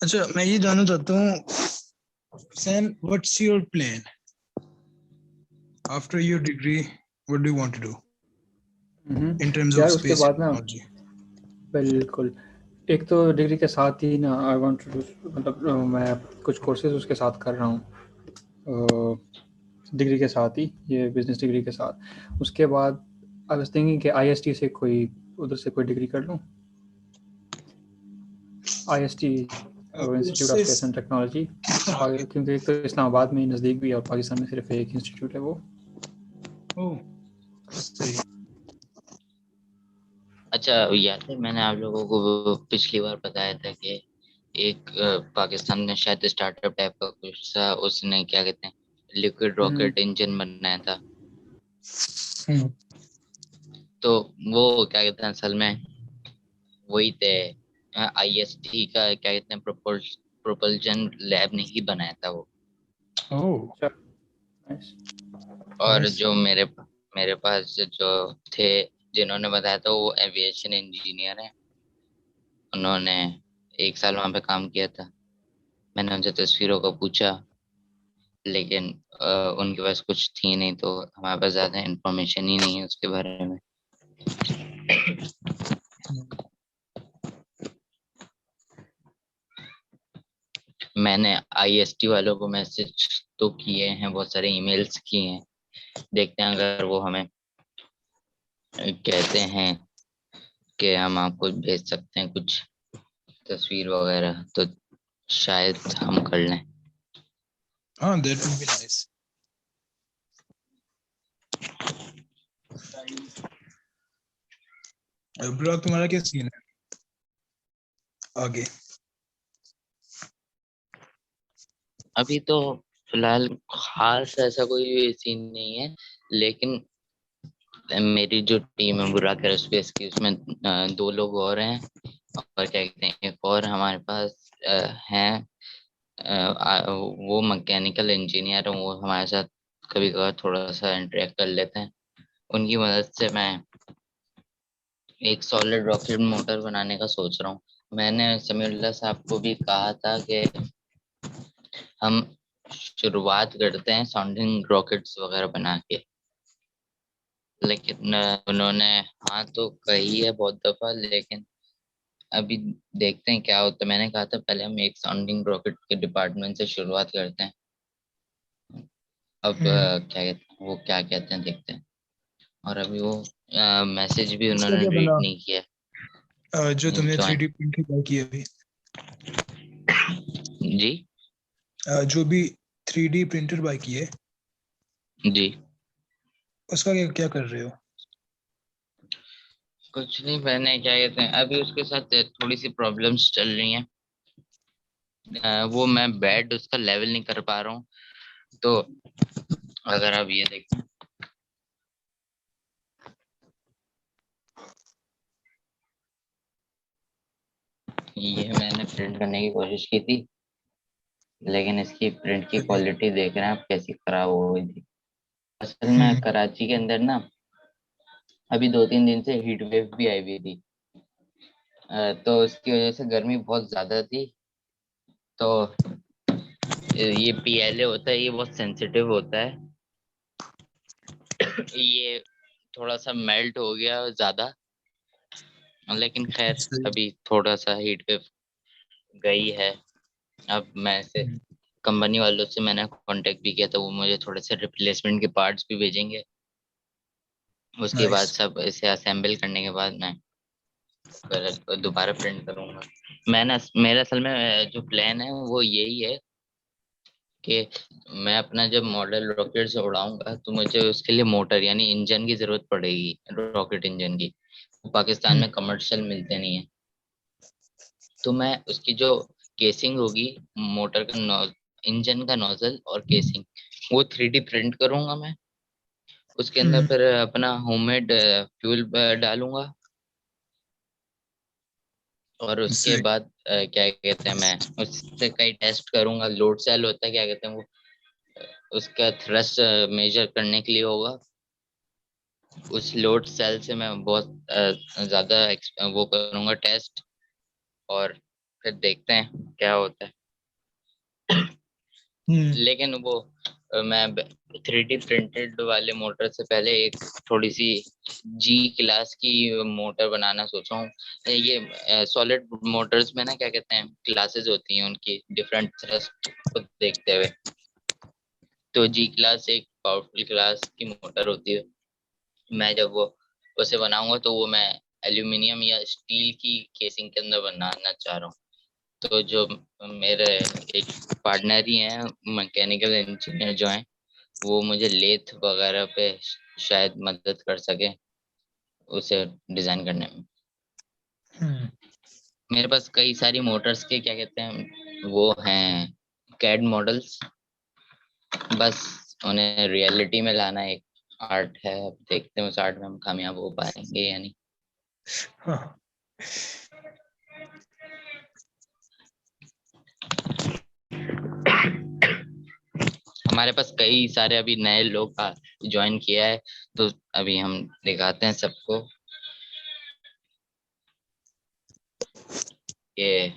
अच्छा, मैं ये जानना चाहता हूँ Sam, what's your plan after your degree? What do you want to do in terms of यार उसके स्पेस बाद ना, टेक्नोलॉजी? बिल्कुल, एक तो डिग्री के साथ ही ना आई वांट टू डू, मतलब मैं कुछ कोर्सेज उसके साथ कर रहा हूँ डिग्री के साथ ही, ये बिजनेस डिग्री के साथ। उसके बाद आई वाज थिंकिंग कि आईएसटी से कोई उधर से कोई डिग्री कर लूँ, आईएसटी इंस्टीट्यूट ऑफ उससे स्पेस एंड टेक्नोलॉजी, आगे। क्योंकि एक तो इस्लामाबाद में नज़दीक भी है और पाकिस्तान में सिर्फ एक इंस्टीट्यूट है वो। ओह, सही। अच्छा, याद है मैंने आप लोगों को पिछली बार बताया था कि एक पाकिस्तान में शायद स्टार्टअप टाइप का कुछ था, उसने क्या कहते हैं लिक्विड रॉकेट इंजन बनाया था। तो वो क्या कहते हैं असल में वही थे, आईएसटी का क्या कहते हैं प्रोपल्जन लैब ने ही बनाया था वो। ओह, अच्छा, नाइस। और नाइस। जो मेरे पास जो थे जिन्होंने बताया था वो एविएशन इंजीनियर है। उन्होंने 1 साल वहां पे काम किया था। मैंने उनसे तस्वीरों का पूछा, लेकिन उनके पास कुछ थी नहीं, तो हमारे पास ज्यादा इंफॉर्मेशन ही नहीं है उसके बारे में। मैंने आईएसटी वालों को मैसेज तो किए हैं, बहुत सारे ईमेल्स किए हैं। देखते हैं अगर वो हमें कहते हैं कि हम आपको भेज सकते हैं कुछ तस्वीर वगैरह, तो शायद हम कर लें। हाँ, that would be nice. Bro, तुम्हारा क्या सीन है आगे? अभी तो फिलहाल खास ऐसा कोई सीन नहीं है, लेकिन मेरी जो टीम है बुराक एरोस्पेस की, उसमें 2 लोग और हैं। और क्या कहते हैं एक और हमारे पास हैं, वो मैकेनिकल इंजीनियर है। वो हमारे साथ कभी कभार थोड़ा सा इंटरेक्ट कर लेते हैं। उनकी मदद से मैं एक सॉलिड रॉकेट मोटर बनाने का सोच रहा हूँ। मैंने समीउल्लाह साहब को भी कहा था कि हम शुरुआत करते हैं साउंडिंग रॉकेट्स वगैरह बना के, लेकिन उन्होंने हाँ तो कही है बहुत दफा, लेकिन अभी देखते हैं क्या होता है। मैंने कहा था पहले हम एक साउंडिंग रॉकेट के डिपार्टमेंट से शुरुआत करते हैं। अब क्या कहते हैं वो क्या कहते हैं देखते हैं। और अभी वो मैसेज भी उसका उन्होंने क्या रीड बना, नहीं किया। जो तुमने जो है 3D प्रिंटर बाय की है अभी? जी जो भी 3D प्रिंटर बाय की है, जी उसका क्या क्या कर रहे हो? कुछ नहीं, मैंने क्या कहते हैं अभी उसके साथ थोड़ी सी प्रॉब्लम्स चल रही हैं। वो मैं बेड उसका लेवल नहीं कर पा रहा हूँ। तो अगर आप ये देखें, ये मैंने प्रिंट करने की कोशिश की थी, लेकिन इसकी प्रिंट की सही। क्वालिटी देख रहे हैं आप कैसी खराब हो गई थी। असल में कराची के अंदर ना अभी 2-3 दिन से हीट वेव भी आई हुई थी। तो उसकी वजह से गर्मी बहुत ज्यादा थी। तो ये पीएलए होता है, ये बहुत सेंसिटिव होता है। ये थोड़ा सा मेल्ट हो गया ज्यादा, लेकिन खैर सही। अभी थोड़ा सा हीट वेव गई है। अब मैं से कंपनी वालों से मैंने कांटेक्ट भी किया, तो वो मुझे थोड़े से रिप्लेसमेंट के पार्ट्स भी भेजेंगे। उसके बाद नाइस। सब इसे असेंबल करने के बाद मैं फिर दोबारा प्रिंट करूंगा। मैंने मेरा असल में जो प्लान है वो यही है कि मैं अपना जब मॉडल रॉकेट से उड़ाऊंगा तो मुझे उसके लिए मोटर यानी इंजन की जरूरत पड़ेगी, रॉकेट इंजन की। पाकिस्तान में कमर्शियल मिलते नहीं है। तो मैं उसकी जो केसिंग होगी, मोटर का इंजन का नोजल और केसिंग, वो 3D प्रिंट करूंगा मैं। उसके अंदर फिर अपना होममेड फ्यूल डालूंगा। और उसके सही। बाद क्या कहते हैं मैं उससे कई टेस्ट करूंगा। लोड सेल होता है, क्या कहते हैं वो, उसका थ्रस्ट मेजर करने के लिए होगा। उस लोड सेल से मैं बहुत ज्यादा वो करूंगा टेस्ट। और फिर देखते हैं क्या होता है। लेकिन वो मैं 3D प्रिंटेड वाले मोटर से पहले एक थोड़ी सी जी क्लास की मोटर बनाना सोचा हूँ। ये सॉलिड मोटर्स में ना क्या कहते हैं क्लासेस होती हैं उनकी डिफरेंट थ्रस्ट को देखते हुए। तो जी क्लास एक पावरफुल क्लास की मोटर होती है। मैं जब वो उसे बनाऊंगा तो वो मैं एल्यूमिनियम या स्टील की केसिंग के अंदर बनाना चाह रहा हूँ। तो जो मेरे एक पार्टनर ही हैं मैकेनिकल इंजीनियर जो हैं वो मुझे लेथ वगैरह पे शायद मदद कर सके उसे डिजाइन करने में। मेरे पास कई सारी मोटर्स के क्या कहते हैं वो हैं कैड मॉडल्स, बस उन्हें रियलिटी में लाना एक आर्ट है। अब देखते हैं उस आर्ट में हम कामयाब हो पाएंगे या नहीं। हमारे पास कई सारे अभी नए लोग ज्वाइन किया है तो अभी हम दिखाते हैं सबको। ये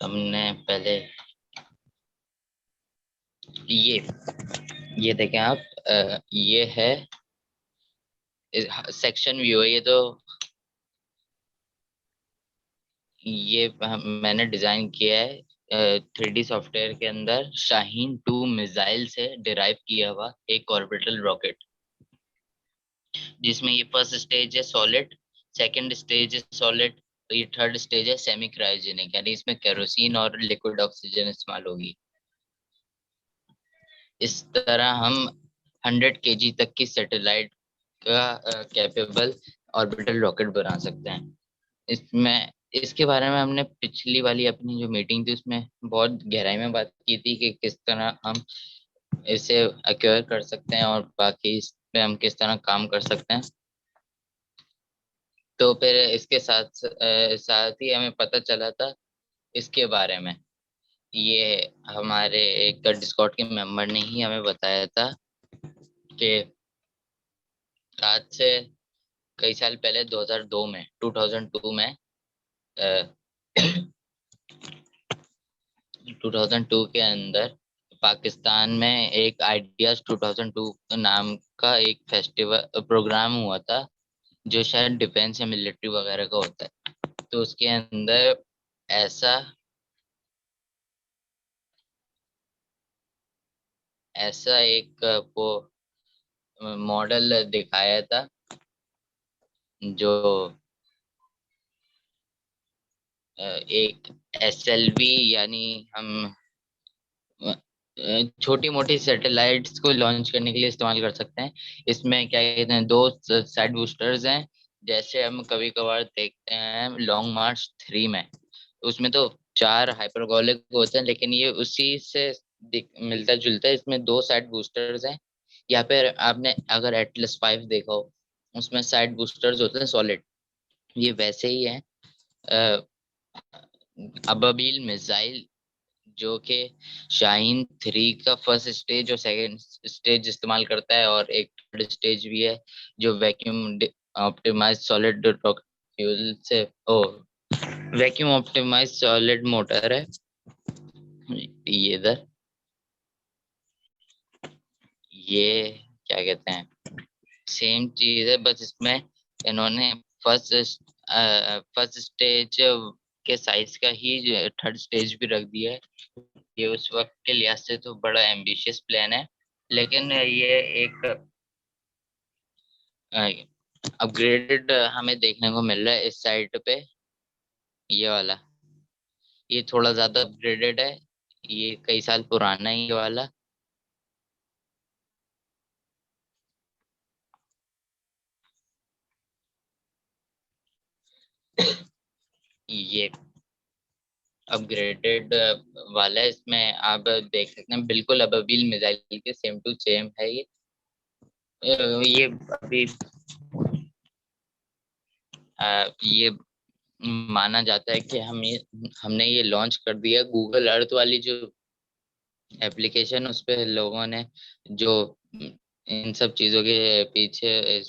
हमने पहले ये देखें आप, ये है सेक्शन व्यू है। ये तो ये मैंने डिजाइन किया है 3D सॉफ्टवेयर के अंदर शाहीन 2 मिसाइल से डिराइव किया हुआ एक ऑर्बिटल रॉकेट, जिसमें ये फर्स्ट स्टेज है सॉलिड, सेकंड स्टेज है सॉलिड, तो ये थर्ड स्टेज है सेमी क्रायोजेनिक, यानी इसमें केरोसिन और लिक्विड ऑक्सीजन इस्तेमाल होगी। इस तरह हम 100 kg तक की सैटेलाइट का कैपेबल ऑर्बिटल रॉकेट बना सकते हैं। इसमें इसके बारे में हमने पिछली वाली अपनी जो मीटिंग थी उसमें बहुत गहराई में बात की थी कि किस तरह हम इसे एक्वायर कर सकते हैं और बाकी इस पे हम किस तरह काम कर सकते हैं। तो फिर इसके साथ साथ ही हमें पता चला था इसके बारे में। ये हमारे एक डिस्कॉर्ड के मेंबर ने ही हमें बताया था कि आज से कई साल पहले 2002 में 2002 के अंदर पाकिस्तान में एक आइडियाज 2002 नाम का एक फेस्टिवल प्रोग्राम हुआ था जो शायद डिफेंस या मिलिट्री वगैरह का होता है। तो उसके अंदर ऐसा ऐसा एक वो मॉडल दिखाया था जो एक SLV यानी हम छोटी मोटी सैटेलाइट्स को लॉन्च करने के लिए इस्तेमाल कर सकते हैं। इसमें क्या कहते हैं 2 साइड बूस्टर्स हैं, जैसे हम कभी कभार देखते हैं लॉन्ग मार्च 3 में, उसमें तो 4 हाइपरबोलिक होते हैं, लेकिन ये उसी से मिलता जुलता है। इसमें 2 साइड बूस्टर्स हैं। या फिर आपने अगर एटलस 5 देखा हो उसमें साइड बूस्टर्स होते हैं सॉलिड, ये वैसे ही है। अबाबील मिसाइल जो कि शाहीन 3 का फर्स्ट स्टेज और सेकंड स्टेज इस्तेमाल करता है, और एक थर्ड स्टेज भी है जो vacuum optimised solid rocket fuel से वैक्यूम ऑप्टिमाइज्ड सॉलिड मोटर है। ये इधर ये क्या कहते हैं सेम चीज है, बस इसमें इन्होंने फर्स्ट फर्स्ट स्टेज के साइज का ही थर्ड स्टेज भी रख दिया है। ये उस वक्त के लिहाज से तो बड़ा एम्बिशियस प्लान है, लेकिन ये एक अपग्रेडेड हमें देखने को मिल रहा है इस साइट पे। ये वाला ये थोड़ा ज्यादा अपग्रेडेड है, ये कई साल पुराना है ये वाला। ये अपग्रेडेड वाला है, इसमें आप देख सकते हैं बिल्कुल अबाबिल मिसाइल के सेम टू सेम है ये। ये अभी ये माना जाता है कि हमने ये लॉन्च कर दिया। गूगल अर्थ वाली जो एप्लीकेशन उस पे लोगों ने जो इन सब चीजों के पीछे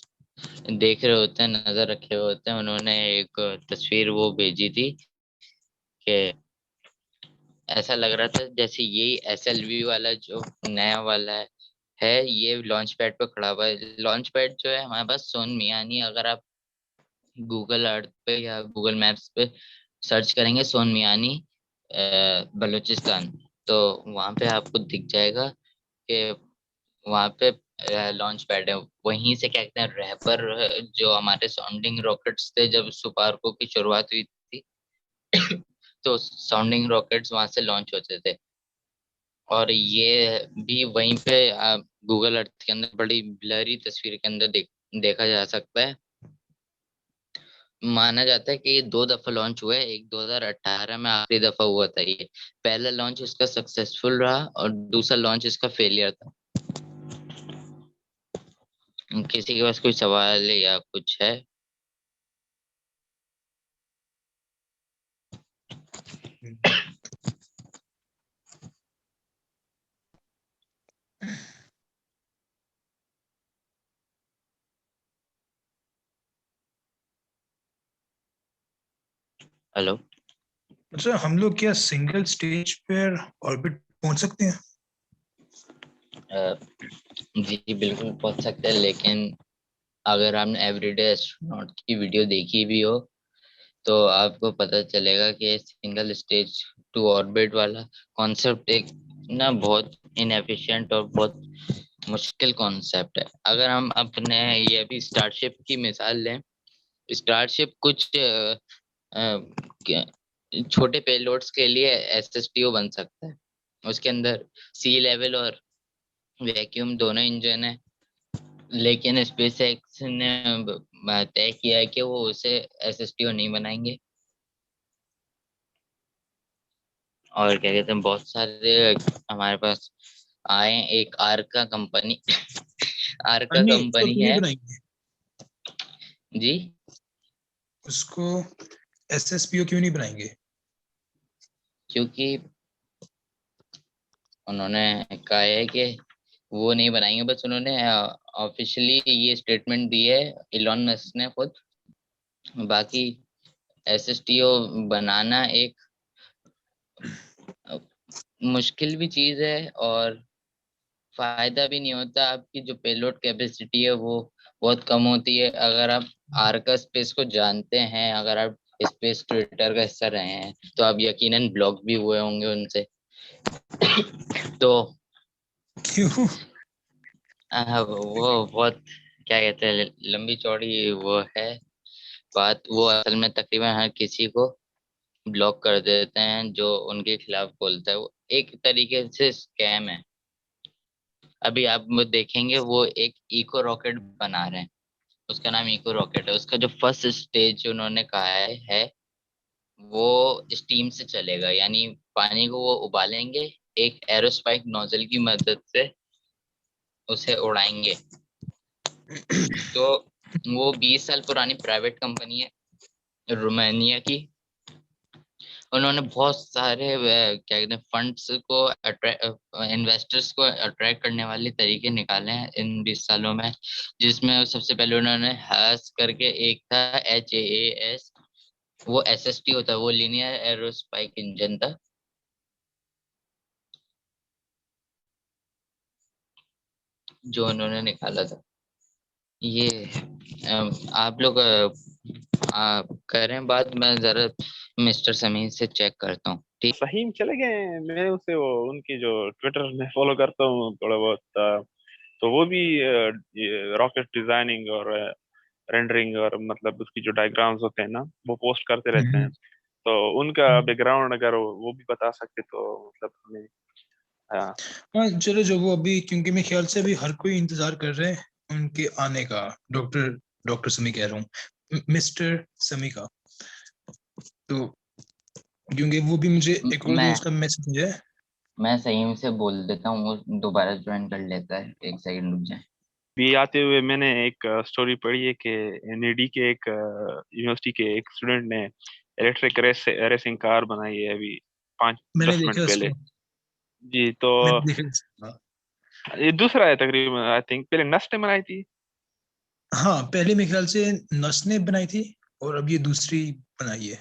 देख रहे होते हैं, नजर रखे हुए होते हैं, उन्होंने एक तस्वीर वो भेजी थी कि ऐसा लग रहा था जैसे यही SLV वाला जो नया वाला है ये लॉन्च पैड पे खड़ा हुआ है। लॉन्च पैड जो है हमारे पास सोन मियानी, अगर आप गूगल अर्थ पे या गूगल मैप्स पे सर्च करेंगे सोन मियानी बलूचिस्तान, तो वहां पे आपको दिख जाएगा कि वहां पे लॉन्च पैड है। वहीं से क्या कहते हैं रहबर, जो हमारे साउंडिंग रॉकेट्स थे जब सुपार्को की शुरुआत हुई थी तो साउंडिंग रॉकेट्स वहां से लॉन्च होते थे। और ये भी वहीं पे गूगल अर्थ के अंदर बड़ी ब्लरी तस्वीर के अंदर देखा जा सकता है। माना जाता है कि ये 2 दफा लॉन्च हुआ है, एक 2018 में आखिरी दफा हुआ था ये। पहला लॉन्च इसका सक्सेसफुल रहा और दूसरा लॉन्च इसका फेलियर था। किसी के पास कोई सवाल है या कुछ है? हेलो। अच्छा, हम लोग क्या सिंगल स्टेज पर ऑर्बिट पहुंच सकते हैं? जी बिल्कुल पहुंच सकते हैं, लेकिन अगर आपने एवरीडे एस्ट्रोनॉट की वीडियो देखी भी हो तो आपको पता चलेगा कि सिंगल स्टेज टू ऑर्बिट वाला कॉन्सेप्ट एक ना बहुत इनएफिशिएंट और बहुत मुश्किल कॉन्सेप्ट है। अगर हम अपने ये अभी स्टारशिप की मिसाल लें, स्टारशिप कुछ छोटे पेलोड्स के लिए SSTO बन सकता है। उसके अंदर सी लेवल और वैक्यूम दोनों इंजन है, लेकिन स्पेस एक्स ने तय किया है कि वो उसे SSTO नहीं बनाएंगे। और क्या कहते हैं बहुत सारे हमारे पास आए, एक आर्का कंपनी आर्का नहीं, उसको कंपनी क्यों नहीं है। बनाएंगे? जी उसको SSPO क्यों नहीं बनाएंगे? क्योंकि उन्होंने कहा है कि वो नहीं बनाएंगे, बस उन्होंने ऑफिशियली ये स्टेटमेंट दी है इलॉन मस्क ने खुद। बाकी SSTO बनाना एक मुश्किल भी चीज है और फायदा भी नहीं होता। आपकी जो पेलोड कैपेसिटी है वो बहुत कम होती है। अगर आप आर्का स्पेस को जानते हैं, अगर आप स्पेस ट्विटर का हिस्सा रहे हैं तो आप यकीनन ब्लॉक भी हुए होंगे उनसे। तो क्यों? वो बहुत क्या कहते हैं लंबी चौड़ी वो है बात। वो असल में तकरीबन हर किसी को ब्लॉक कर देते हैं जो उनके खिलाफ बोलता है। वो एक तरीके से स्कैम है। अभी आप वो देखेंगे वो एक इको रॉकेट बना रहे हैं, उसका नाम इको रॉकेट है। उसका जो फर्स्ट स्टेज उन्होंने कहा है वो स्टीम से चलेगा, यानी पानी को वो उबालेंगे, एक एरोस्पाइक नोजल की मदद से उसे उड़ाएंगे। तो वो 20 साल पुरानी प्राइवेट कंपनी है रोमानिया की। उन्होंने बहुत सारे क्या कहते हैं फंड्स को इन्वेस्टर्स को अट्रैक्ट करने वाले तरीके निकाले हैं इन 20 सालों में, जिसमें सबसे पहले उन्होंने हास करके एक था HAAS, वो SST होता है, वो लीनियर एरोस्पाइक इंजन था जो उन्होंने निकाला था। ये आप लोग करें बात, मैं जरा मिस्टर समीर से चेक करता हूँ, ठीक? फहीम चले गए। मैं उसे वो उनकी जो ट्विटर में फॉलो करता हूँ थोड़ा बहुत, तो वो भी रॉकेट डिजाइनिंग और रेंडरिंग और मतलब उसकी जो डायग्राम्स होते हैं ना वो पोस्ट करते रहते हैं। तो उनका बैकग्राउंड अगर वो भी बता सकते तो मतलब हमें। हाँ। हाँ चलो, जो वो अभी, क्योंकि मेरे ख्याल से अभी हर कोई इंतजार कर रहे हैं उनके आने का। डॉक्टर डॉक्टर समी कह रहा हूँ, मिस्टर समी का। तो क्योंकि वो भी मुझे एक और मैं दोस्त का मैसेज है। मैं सही से बोल देता हूँ, वो दोबारा ज्वाइन कर लेता है, एक सेकंड रुक जाए। भी आते हुए मैंने एक स्टोरी पढ़ी है कि NAD के एक यूनिवर्सिटी के एक स्टूडेंट ने इलेक्ट्रिक रेसिंग कार बनाई है अभी पाँच मैंने 10 मिनट देखा पहले। उसको। जी तो मैंने देखा उसको। ये दूसरा है तकरीबन, आई थिंक पहले नस्ट ने बनाई थी। हाँ, पहले मेरे ख्याल से नस ने बनाई थी और अब ये दूसरी बनाई है।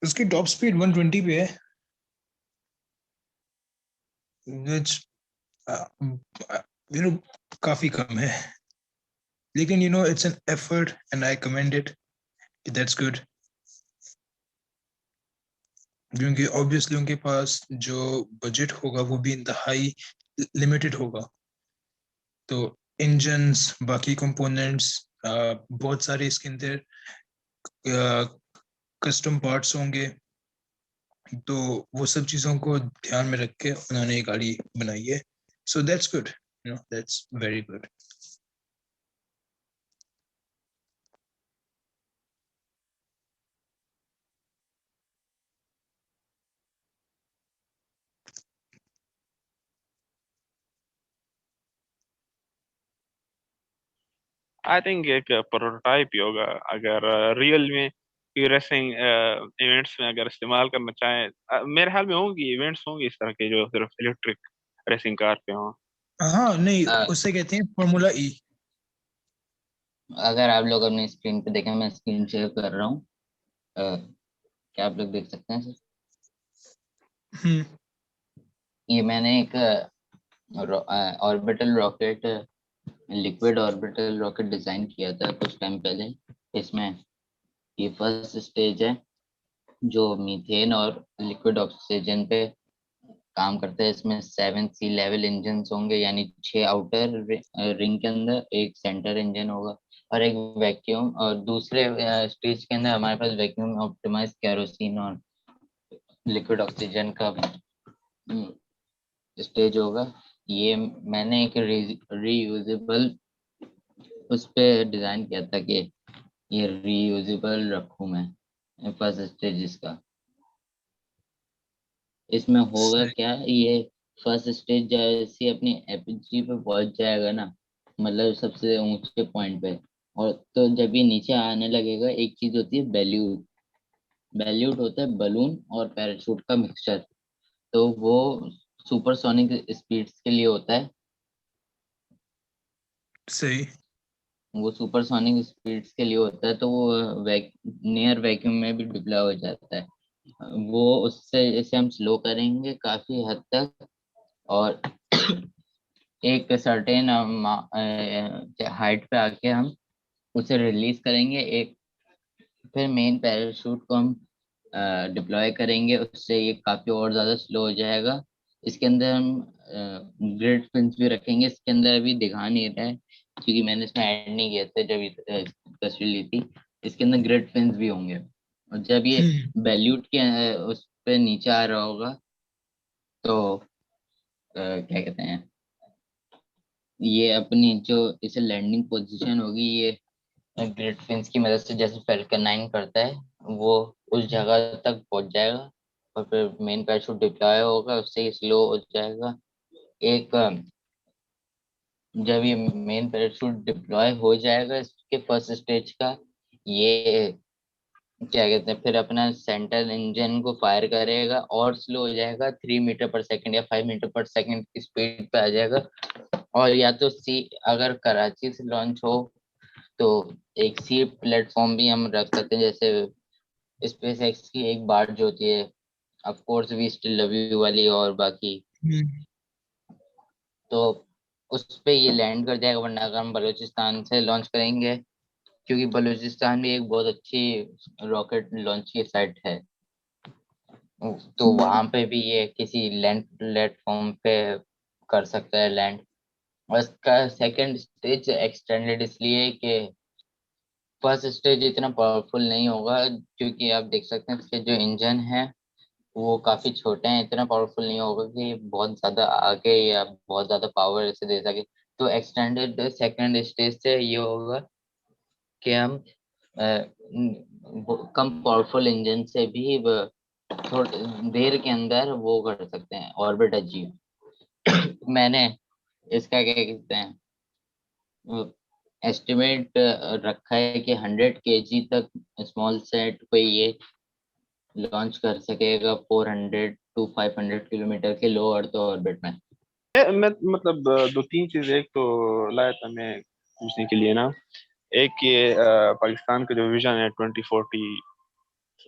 उसकी टॉप स्पीड 120 पे है, which काफी कम है, लेकिन it's an effort and I commend it, that's good. क्योंकि ऑब्वियसली उनके पास जो बजट होगा वो भी इंतहाई लिमिटेड होगा, तो इंजन्स, बाकी कंपोनेंट्स, बहुत सारे इसके अंदर कस्टम पार्ट्स होंगे, तो वो सब चीजों को ध्यान में रख के उन्होंने ये गाड़ी बनाई है। So that's good, that's very good. I think एक प्रोटोटाइप ही होगा, अगर रियल में रेसिंग इवेंट्स में अगर इस्तेमाल करना चाहें। मेरे ख्याल में होंगी इवेंट्स होंगी इस तरह के जो सिर्फ इलेक्ट्रिक रेसिंग कार पे हों। हाँ नहीं, अ, उससे कहते हैं फॉर्मूला ई। अगर आप लोग अपनी स्क्रीन पे देखें, मैं स्क्रीन शेयर कर रहा हूँ। क्या आप लोग देख सकते हैं सर? हम्म। ये मैंने एक orbital rocket, liquid orbital rocket design किया था कुछ टाइम पहले। इसमें ये फर्स्ट स्टेज है जो मीथेन और लिक्विड ऑक्सीजन पे काम करता है। इसमें 7 सी लेवल इंजन होंगे, यानी 6 आउटर रिंग के अंदर एक सेंटर इंजन होगा और एक वैक्यूम। और दूसरे स्टेज के अंदर हमारे पास वैक्यूम ऑप्टिमाइज केरोसिन और लिक्विड ऑक्सीजन का स्टेज होगा। ये मैंने एक रीयूजेबल उस पे डिजाइन किया था कि ये रीयूजेबल रखूं मैं फर्स्ट स्टेज इसका। इसमें होगा सही। क्या, ये फर्स्ट स्टेज जैसे अपनी एपिजी पे पहुंच जाएगा ना, मतलब सबसे ऊंचे पॉइंट पे, और तो जब ये नीचे आने लगेगा, एक चीज होती है बैल्यूट। बैल्यूट होता है बलून और पैराशूट का मिक्सचर। तो वो सुपरसोनिक स्पीड्स के लिए होता है। सही। वो सुपरसोनिक स्पीड्स के लिए होता है, तो वो नियर वैक्यूम में भी डिप्लॉय हो जाता है। वो उससे इसे हम स्लो करेंगे काफी हद तक, और एक सर्टेन हाइट पे आके हम उसे रिलीज करेंगे। एक फिर मेन पैराशूट को हम डिप्लॉय करेंगे, उससे ये काफी और ज्यादा स्लो हो जाएगा। इसके अंदर हम ग्रिड पिंस भी रखेंगे। इसके अंदर अभी दिखा नहीं रहा है क्योंकि मैंने इसमें ऐड नहीं किया था जब ये तस्वीर ली थी। इसके अंदर ग्रिड पिंस भी होंगे, और जब ये हम्म। बैल्यूट के उस पे नीचे आ रहा होगा, तो क्या कहते हैं, ये अपनी जो इसे लैंडिंग पोजीशन होगी, ये ग्रिड फिंस की मदद से जैसे फेल्कन 9 करता है, वो उस जगह तक पहुंच जाएगा। और फिर मेन पैराशूट डिप्लॉय होगा, उससे ही स्लो हो जाएगा। एक जब ये मेन पैराशूट डिप्लॉय हो जाएगा इसके फर्स्ट स्टेज का, ये क्या कहते हैं, फिर अपना सेंटर इंजन को फायर करेगा और स्लो हो जाएगा। 3 मीटर पर सेकंड या 5 मीटर पर सेकंड की स्पीड पे आ जाएगा। और या तो सी, अगर कराची से लॉन्च हो तो एक सी प्लेटफॉर्म भी हम रख सकते हैं, जैसे स्पेस एक्स की एक बार जो होती है, of course we still love you वाली, और बाकी हम्म। तो उस पे ये लैंड कर जाएगा। वरना अगर हम बलूचिस्तान से लॉन्च करेंगे, क्योंकि बलूचिस्तान भी एक बहुत अच्छी रॉकेट लॉन्च की साइट है, तो वहां पे भी ये किसी लैंड प्लेटफॉर्म पे कर सकता है लैंड। और इसका सेकंड स्टेज एक्सटेंडेड इसलिए कि फर्स्ट स्टेज इतना पावरफुल नहीं होगा, क्योंकि आप देख सकते हैं इसके जो इंजन है वो काफी छोटे हैं। इतना पावरफुल नहीं होगा कि बहुत ज्यादा आगे या बहुत ज्यादा पावर इसे दे सके। तो एक्सटेंडेड सेकंड स्टेज से ये होगा कि हम कम पावरफुल इंजन से भी थोड़ी देर के अंदर वो कर सकते हैं ऑर्बिट अचीव। मैंने इसका क्या कहते हैं, एस्टिमेट रखा है कि 100 केजी तक स्मॉल सेट कोई ये लॉन्च कर सकेगा 400 टू 500 किलोमीटर के लो अर्थ ऑर्बिट में। मैं मतलब दो तीन चीजें, एक तो लाया था मैं पूछने के लिए ना। एक ये पाकिस्तान का जो विजन है 2040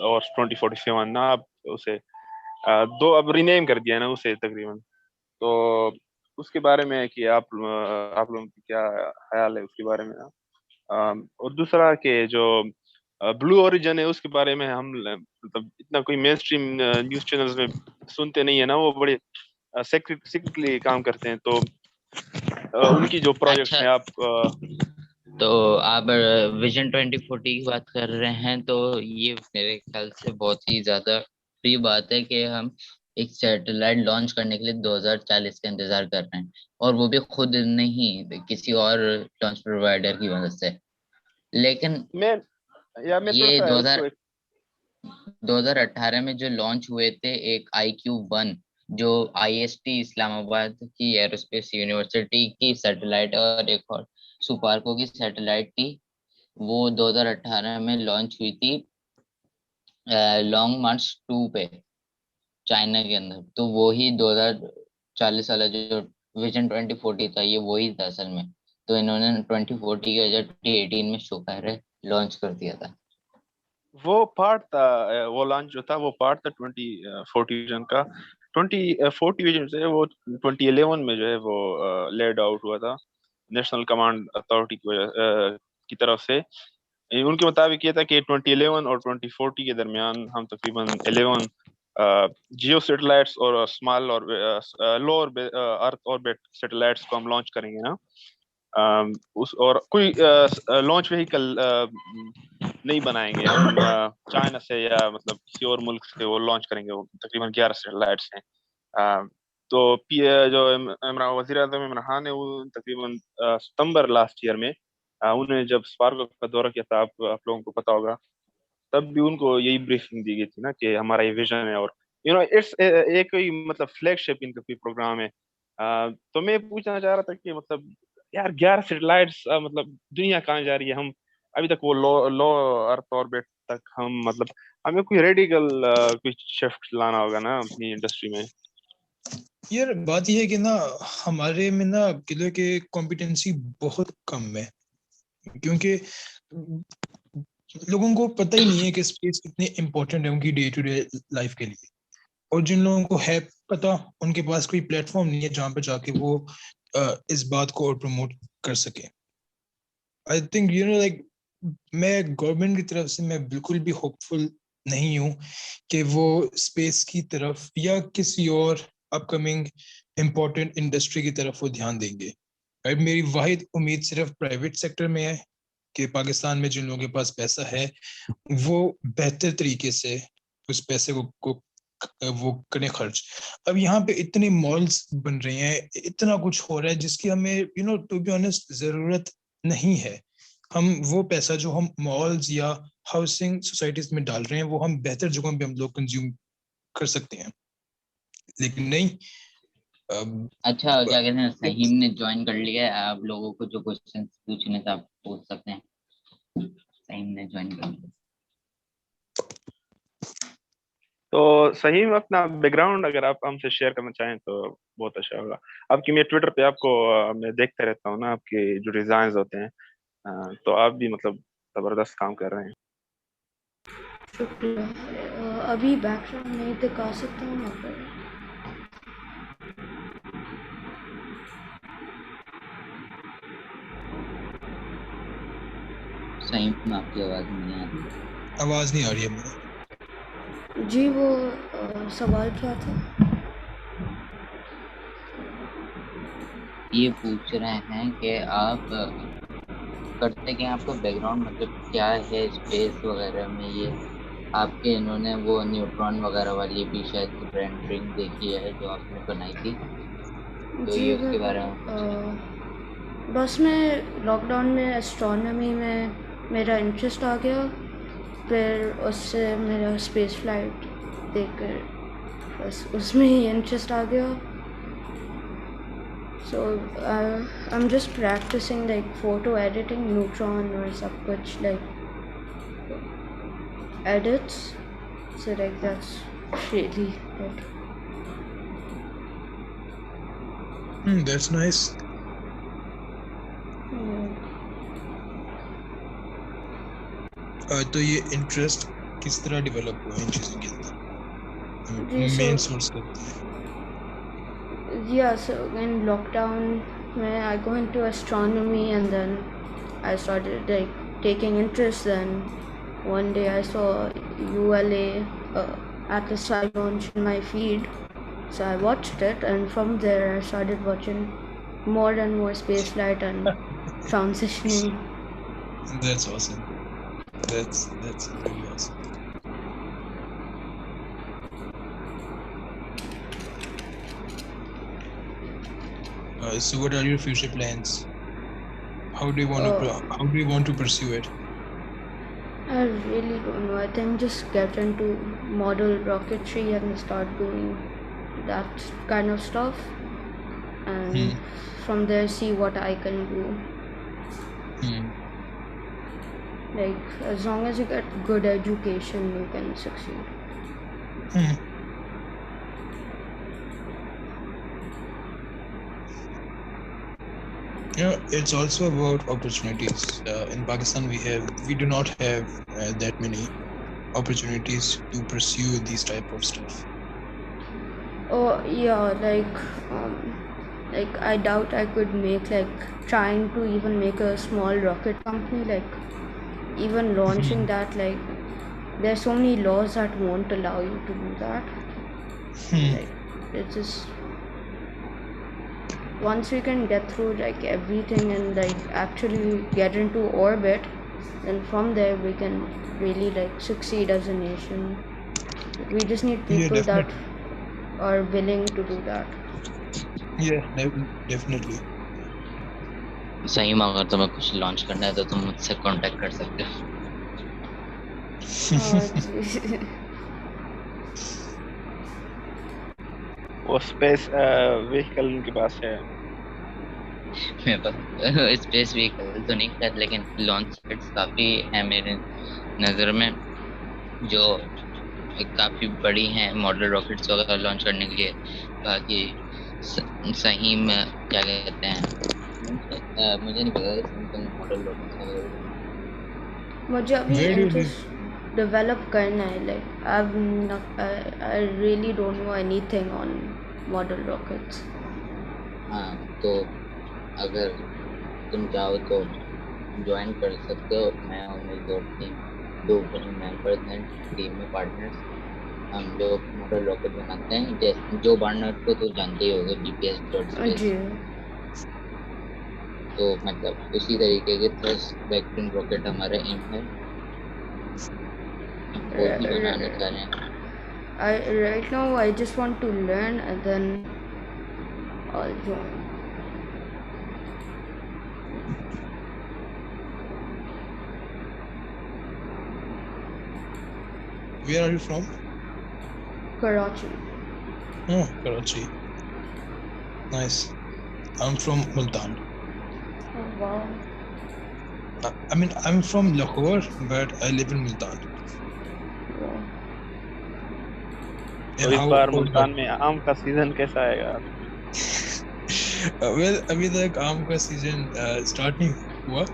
और 2047 ना, आप उसे दो अब रीनेम कर दिया ना उसे तकरीबन। तो उसके बारे में कि आप लोगों की क्या ख्याल है उसके बारे में ना। और दूसरा कि जो ब्लू ओरिजिन है उसके बारे में हम मतलब इतना कोई मेन स्ट्रीम न्यूज चैनल्स में सुनते नहीं है ना, वो बड़े सीक्रेटली काम करते हैं। तो उनकी जो प्रोजेक्ट्स अच्छा, हैं आप तो आप विजन 2040 की बात कर रहे हैं, तो ये मेरे ख्याल से बहुत ही ज्यादा फ्री बात है कि हम एक सैटेलाइट लॉन्च करने के लिए 2040 का इंतजार कर रहे हैं, और वो भी खुद नहीं, किसी और लॉन्च प्रोवाइडर की मदद से। लेकिन मैं मैं थोड़ा ये सा उसको 2018 में जो लॉन्च हुए थे, एक IQ-1 जो IST इस्लामाबाद की एरोस्पेस यूनिवर्सिटी की सैटेलाइट और एक और सुपार्को की सैटेलाइट थी, वो 2018 में लॉन्च हुई थी लॉन्ग मार्च 2 पे चाइना के अंदर। तो वो ही 2040 वाला जो विजन 2040 था, ये वही था असल में। तो इन्होंने 2040 के वजह 2018 में शुक्र है लॉन्च कर दिया था। वो पार्ट था, वो लॉन्च जो था वो पार्ट था 2040 विजन का। 2040 विजन से वो 2011 में जो है वो लेड आउट हुआ था नेशनल कमांड अथॉरिटी की तरफ से। उनके मुताबिक ये था कि 2011 और 2040 के दरमियान हम तकरीबन 11 जियो सैटेलाइट्स और स्मॉल और लो अर्थ ऑर्बिट सैटेलाइट्स को हम लॉन्च करेंगे ना। उस और कोई लॉन्च व्हीकल नहीं बनाएंगे हम चाइना से या मतलब किसी और मुल्क से वो लॉन्च करेंगे। वो तकरीबन 11 सैटेलाइट्स हैं। तो जो इमरान वजीर आजम इमरान खान है, वो तकरीबन सितंबर लास्ट ईयर में उन्होंने जब स्पार्को का दौरा किया था, आप लोगों को पता होगा, तब भी उनको यही ब्रीफिंग दी गई थी ना कि हमारा ये विजन है। और इट्स एक ही मतलब फ्लैगशिप इनका कोई प्रोग्राम है। तो मैं पूछना चाह रहा था कि मतलब यार 11 सैटेलाइट्स मतलब दुनिया कहाँ जा रही है। हम अभी तक वो लो लो अर्थ ऑर्बिट तक हम मतलब हमें कोई रेडिकल कोई शिफ्ट लाना होगा ना अपनी इंडस्ट्री में। यार बात यह है कि ना हमारे में ना किले के कॉम्पिटेंसी बहुत कम है, क्योंकि लोगों को पता ही नहीं है कि स्पेस कितने इम्पोर्टेंट है उनकी डे टू डे लाइफ के लिए। और जिन लोगों को है पता, उनके पास कोई प्लेटफॉर्म नहीं है जहाँ पे जाके वो इस बात को और प्रमोट कर सके। आई थिंक लाइक मैं गवर्नमेंट की तरफ से मैं बिल्कुल भी होपफुल नहीं हूँ कि वो स्पेस की तरफ या किसी और अपकमिंग इम्पोर्टेंट इंडस्ट्री की तरफ वो ध्यान देंगे। मेरी वाहिद उम्मीद सिर्फ प्राइवेट सेक्टर में है कि पाकिस्तान में जिन लोगों के पास पैसा है वो बेहतर तरीके से उस पैसे को वो करें खर्च। अब यहाँ पे इतने मॉल्स बन रहे हैं, इतना कुछ हो रहा है जिसकी हमें टू बी ऑनेस्ट जरूरत नहीं है। हम वो पैसा जो हम मॉल्स या हाउसिंग सोसाइटीज में डाल रहे हैं वो हम बेहतर जगहों पे हम लोग कंज्यूम कर सकते हैं, लेकिन नहीं। अच्छा, क्या कहते हैं, सहीम ने ज्वाइन कर लिया है। आप लोगों को जो क्वेश्चन पूछने थे आप पूछ सकते हैं। सहीम ने ज्वाइन कर लिया। तो सही में अपना बैकग्राउंड अगर आप हमसे शेयर करना चाहें तो बहुत अच्छा होगा। आपकी मैं ट्विटर पे आपको मैं देखते रहता हूँ ना, आपके जो डिजाइन होते हैं। तो आप भी मतलब जबरदस्त काम कर रहे हैं। शुक्रिया। अभी बैकग्राउंड नहीं दिखा सकता हूँ यहाँ पर। सहीम में आपकी आवाज नहीं आ रही। आवाज नहीं आ रही है मुझे। जी वो सवाल क्या था? ये पूछ रहे हैं कि आप करते क्या, आपको बैकग्राउंड मतलब क्या है स्पेस वगैरह में। ये आपके इन्होंने वो न्यूट्रॉन वगैरह वाली भी शायद रेंडरिंग देखी है जो आपने बनाई थी, तो जी ये मैं उसके बारे में पूछ रहे हैं। बस मैं लॉकडाउन में एस्ट्रोनॉमी में मेरा इंटरेस्ट आ गया, फिर उससे मेरा स्पेस फ्लाइट देखकर बस उसमें ही इंटरेस्ट आ गया। So I'm just practicing like photo editing, Neutron or सब कुछ like edits. So like that's really good. That's nice. तो ये इंटरेस्ट किस तरह डेवलप हुआ इन चीज़ों के अंदर? जी, मेन so सोर्स करते हैं। yeah, so in lockdown when I go into astronomy and then I started like taking interest. Then one day I saw ULA Atlas I launched in my feed, so I watched it, and from there I started watching more and more spaceflight and transitioning. That's awesome. That's really awesome. So what are your future plans? How do you want to pursue it? I really don't know. I think just get into model rocketry and start doing that kind of stuff, and from there see what I can do. Like as long as you get good education, you can succeed. It's also about opportunities. In Pakistan, we do not have that many opportunities to pursue these type of stuff. Oh yeah, like I doubt I could make like trying to even make a small rocket company, like even launching that, like there's so many laws that won't allow you to do that. Like it's just once we can get through like everything and like actually get into orbit, then from there we can really like succeed as a nation. We just need people that are willing to do that. Yeah, definitely. सही में अगर तुम्हें कुछ launch करना है तो तुम मुझसे कांटेक्ट कर सकते हो। वो स्पेस व्हीकल उनके पास है। मेरे पास स्पेस व्हीकल तो नहीं है, लेकिन लॉन्च पैड्स काफी है मेरे नजर में, जो काफी बड़ी हैं मॉडल रॉकेट्स वगैरह लॉन्च करने के लिए। बाकी सही में क्या कहते हैं, मुझे नहीं पता मॉडल रॉकेट्स वगैरह। मुझे अभी इंटरेस्ट डेवलप करना है। Like I really don't know anything on model rockets. हाँ, तो अगर तुम चाहो तो ज्वाइन कर सकते हो। मैं और मेरी दो मेंबर्स हैं टीम में, पार्टनर्स। हम लोग मॉडल रॉकेट बनाते हैं। जैसे जो पार्टनर को तो जानते ही होगे, GPS.space। तो मतलब उसी तरीके के थ्रस्ट वेक्टरिंग रॉकेट हमारा एम है, वो ही बनाने चाह रहे हैं। Right now I just want to learn and then I'll join. Where are you from? Karachi. Oh, Karachi. Nice. I'm from Multan. Oh wow. I mean, I'm from Lahore, but I live in Multan. तो इस बार मुल्तान में आम का season कैसा आएगा? Well, अभी तक आम का सीजन स्टार्ट नहीं हुआ,